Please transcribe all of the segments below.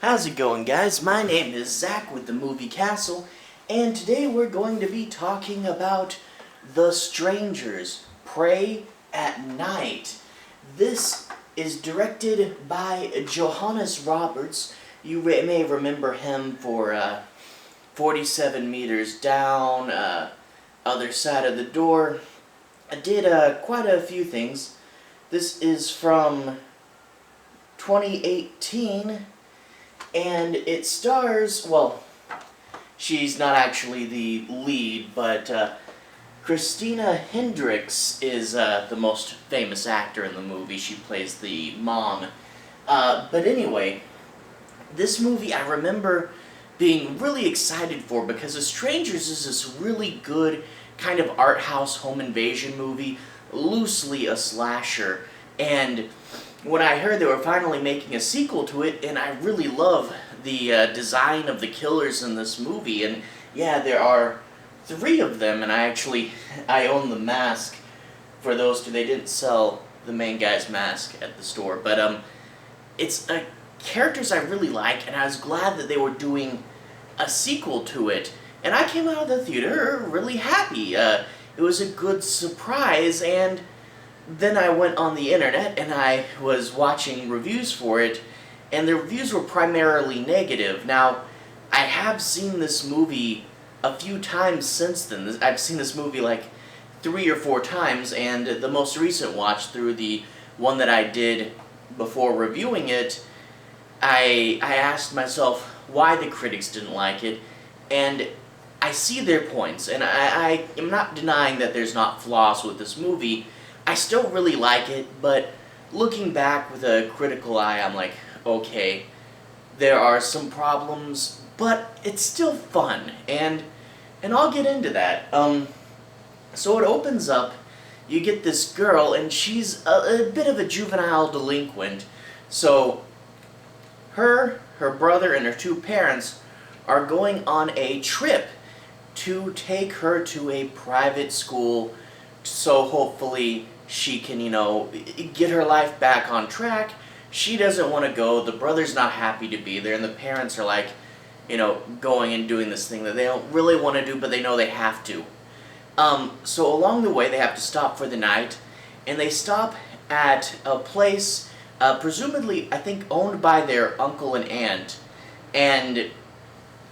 How's it going, guys? My name is Zach with the Movie Castle, and today we're going to be talking about The Strangers, Pray at Night. This is directed by Johannes Roberts. You may remember him for 47 Meters Down, Other Side of the Door. I did quite a few things. This is from 2018. And it stars, well, she's not actually the lead, but Christina Hendricks is the most famous actor in the movie. She plays the mom. But anyway, this movie I remember being really excited for because The Strangers is this really good kind of art house home invasion movie, loosely a slasher. And when I heard they were finally making a sequel to it, and I really love the design of the killers in this movie, and yeah, there are 3 of them, and I own the mask for those 2. They didn't sell the main guy's mask at the store, but it's characters I really like, and I was glad that they were doing a sequel to it, and I came out of the theater really happy. It was a good surprise, and then I went on the internet and I was watching reviews for it, and the reviews were primarily negative. Now, I have seen this movie a few times since then. I've seen this movie like 3 or 4 times, and the most recent watch through, the one that I did before reviewing it, I asked myself why the critics didn't like it, and I see their points, and I am not denying that there's not flaws with this movie. I still really like it, but looking back with a critical eye, I'm like, okay, there are some problems, but it's still fun, and I'll get into that. So it opens up, you get this girl, and she's a bit of a juvenile delinquent. So her brother, and her 2 parents are going on a trip to take her to a private school, so hopefully she can, get her life back on track. She doesn't want to go, the brother's not happy to be there, and the parents are like, going and doing this thing that they don't really want to do, but they know they have to. So along the way, they have to stop for the night, and they stop at a place, presumably, I think, owned by their uncle and aunt, and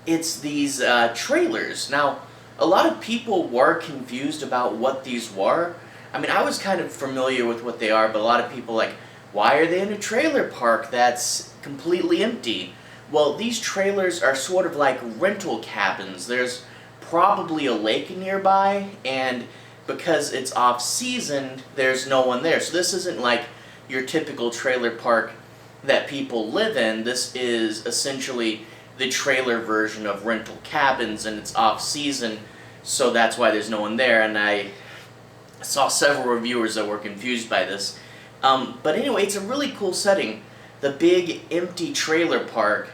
it's these trailers. Now, a lot of people were confused about what these were. I mean, I was kind of familiar with what they are, but a lot of people like, why are they in a trailer park that's completely empty? Well, these trailers are sort of like rental cabins. There's probably a lake nearby, and because it's off-season, there's no one there. So this isn't like your typical trailer park that people live in. This is essentially the trailer version of rental cabins, and it's off-season, so that's why there's no one there, and I saw several reviewers that were confused by this. But anyway, it's a really cool setting. The big empty trailer park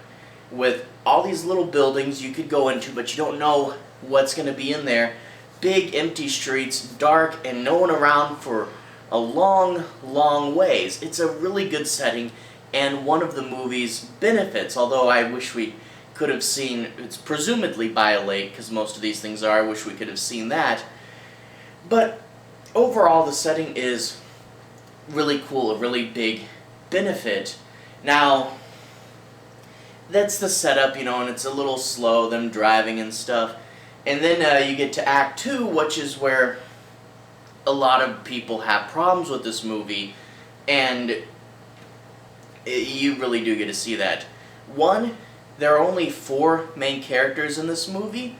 with all these little buildings you could go into, but you don't know what's going to be in there. Big empty streets, dark, and no one around for a long, long ways. It's a really good setting, and one of the movie's benefits, although I wish we could have seen, it's presumably by a lake, because most of these things are, I wish we could have seen that. But overall, the setting is really cool, a really big benefit. Now, that's the setup, and it's a little slow, them driving and stuff. And then you get to Act 2, which is where a lot of people have problems with this movie, and you really do get to see that. One, there are only 4 main characters in this movie.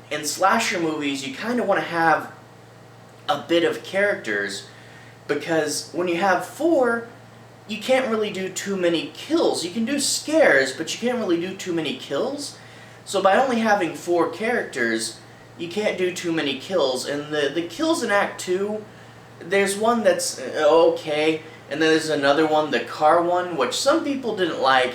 In slasher movies, you kind of want to have a bit of characters, because when you have 4, you can't really do too many kills. You can do scares, but you can't really do too many kills. So by only having 4 characters, you can't do too many kills. And the kills in Act 2, there's one that's okay, and then there's another one, the car one, which some people didn't like,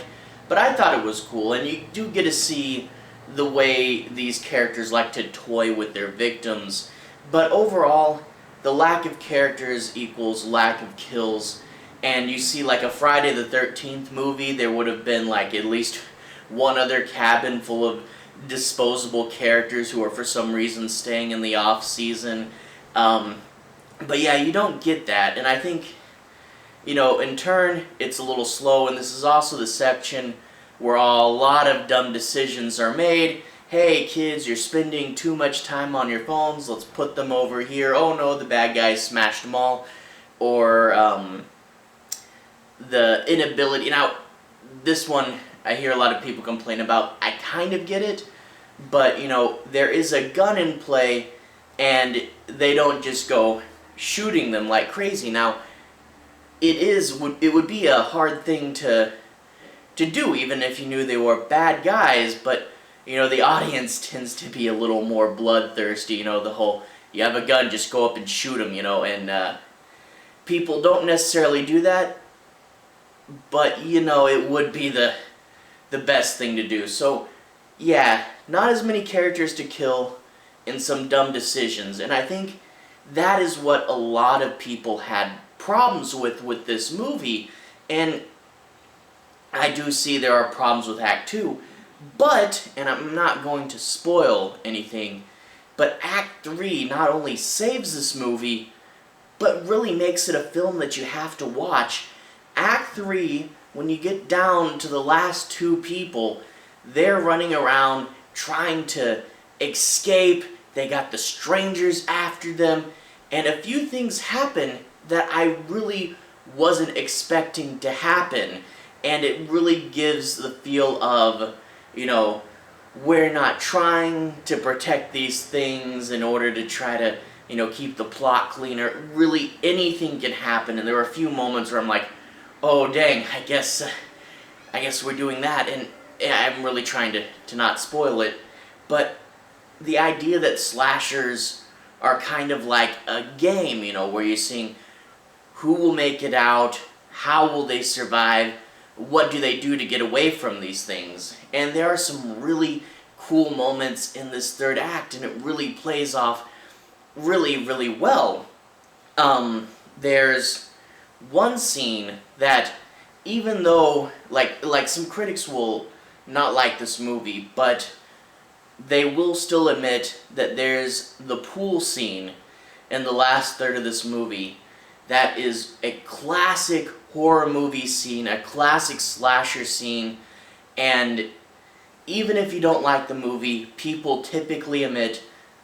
but I thought it was cool, and you do get to see the way these characters like to toy with their victims. But overall, the lack of characters equals lack of kills, and you see like a Friday the 13th movie, there would have been like at least one other cabin full of disposable characters who are for some reason staying in the off season. But yeah, you don't get that, and I think, in turn, it's a little slow, and this is also the section where a lot of dumb decisions are made. Hey kids, you're spending too much time on your phones, let's put them over here. Oh no, the bad guys smashed them all. Or the inability. Now, this one I hear a lot of people complain about. I kind of get it, but there is a gun in play, and they don't just go shooting them like crazy. Now, it would be a hard thing to do, even if you knew they were bad guys, but the audience tends to be a little more bloodthirsty. The whole, you have a gun, just go up and shoot them, and people don't necessarily do that, but it would be the best thing to do. So yeah, not as many characters to kill and some dumb decisions, and I think that is what a lot of people had problems with this movie, and I do see there are problems with Act 2, but, and I'm not going to spoil anything, but Act 3 not only saves this movie, but really makes it a film that you have to watch. Act 3, when you get down to the last two people, they're running around trying to escape, they got the strangers after them, and a few things happen that I really wasn't expecting to happen, and it really gives the feel of, we're not trying to protect these things in order to try to, keep the plot cleaner. Really, anything can happen, and there were a few moments where I'm like, oh dang, I guess we're doing that, and yeah, I'm really trying to not spoil it, but the idea that slashers are kind of like a game, where you're seeing who will make it out, how will they survive, what do they do to get away from these things. And there are some really cool moments in this third act, and it really plays off really, really well. There's one scene that, even though, like some critics will not like this movie, but they will still admit that there's the pool scene in the last third of this movie that is a classic horror movie scene, a classic slasher scene, and even if you don't like the movie, people typically admit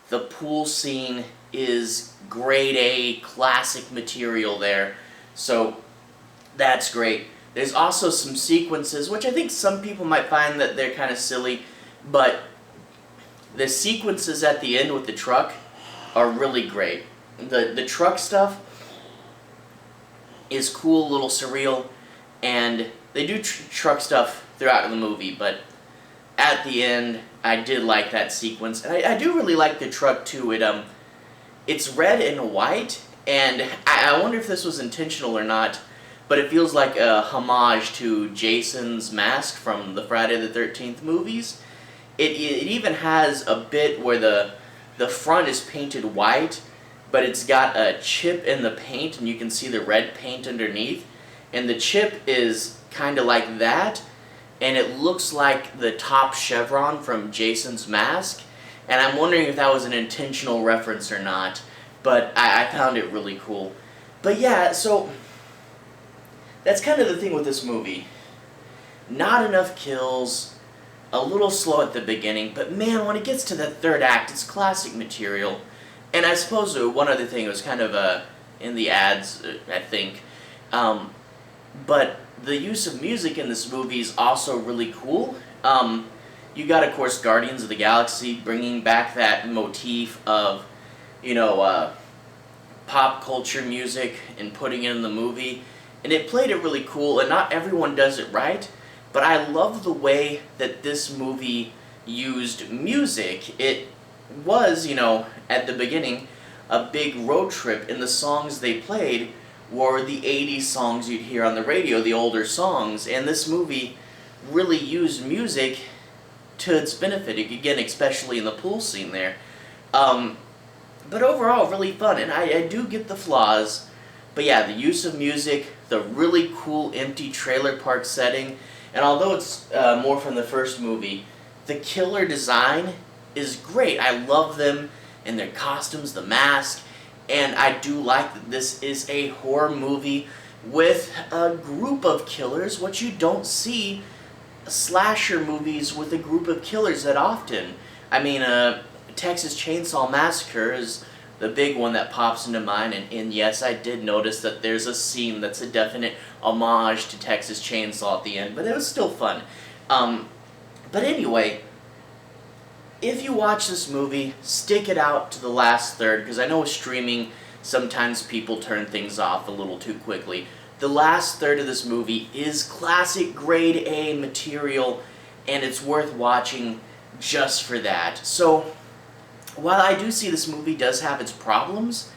the pool scene is grade A classic material there, so that's great. There's also some sequences, which I think some people might find that they're kind of silly, but the sequences at the end with the truck are really great. The truck stuff is cool, a little surreal, and they do truck stuff throughout the movie, but at the end, I did like that sequence, and I do really like the truck too. It's red and white, and I wonder if this was intentional or not, but it feels like a homage to Jason's mask from the Friday the 13th movies. It even has a bit where the front is painted white, but it's got a chip in the paint, and you can see the red paint underneath, and the chip is kind of like that, and it looks like the top chevron from Jason's mask, and I'm wondering if that was an intentional reference or not, but I found it really cool. But yeah, so that's kind of the thing with this movie. Not enough kills, a little slow at the beginning, but man, when it gets to the third act, it's classic material. And I suppose one other thing was kind of in the ads, I think, but the use of music in this movie is also really cool. You got, of course, Guardians of the Galaxy bringing back that motif of, pop culture music and putting it in the movie, and it played it really cool, and not everyone does it right, but I love the way that this movie used music. It was, at the beginning, a big road trip, and the songs they played were the 80s songs you'd hear on the radio, the older songs, and this movie really used music to its benefit, again, especially in the pool scene there. But overall, really fun, and I do get the flaws, but yeah, the use of music, the really cool empty trailer park setting, And although it's more from the first movie, the killer design is great. I love them and their costumes, the mask, and I do like that this is a horror movie with a group of killers, what you don't see slasher movies with a group of killers that often. I mean, Texas Chainsaw Massacre is the big one that pops into mind, and yes, I did notice that there's a scene that's a definite homage to Texas Chainsaw at the end, but it was still fun. But anyway, if you watch this movie, stick it out to the last third, because I know with streaming, sometimes people turn things off a little too quickly. The last third of this movie is classic grade A material, and it's worth watching just for that. So, while I do see this movie does have its problems,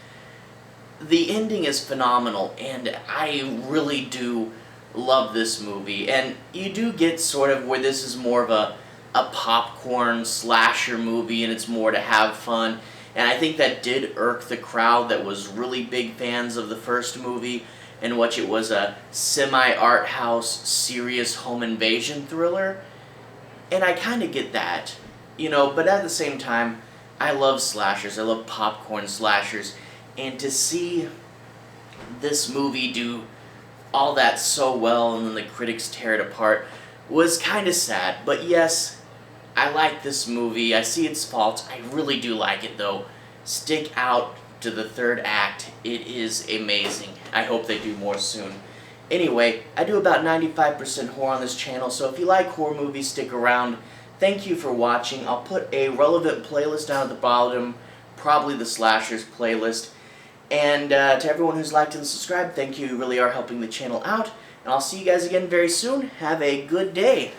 the ending is phenomenal, and I really do love this movie. And you do get sort of where this is more of a popcorn slasher movie, and it's more to have fun. And I think that did irk the crowd that was really big fans of the first movie, in which it was a semi-art house, serious home invasion thriller. And I kind of get that, you know, but at the same time, I love slashers, I love popcorn slashers, and to see this movie do all that so well and then the critics tear it apart was kind of sad. But yes, I like this movie, I see its faults, I really do like it though. Stick out to the third act, it is amazing. I hope they do more soon. Anyway, I do about 95% horror on this channel, so if you like horror movies, stick around. Thank you for watching. I'll put a relevant playlist down at the bottom, probably the Slashers playlist. And to everyone who's liked and subscribed, thank you. You really are helping the channel out. And I'll see you guys again very soon. Have a good day.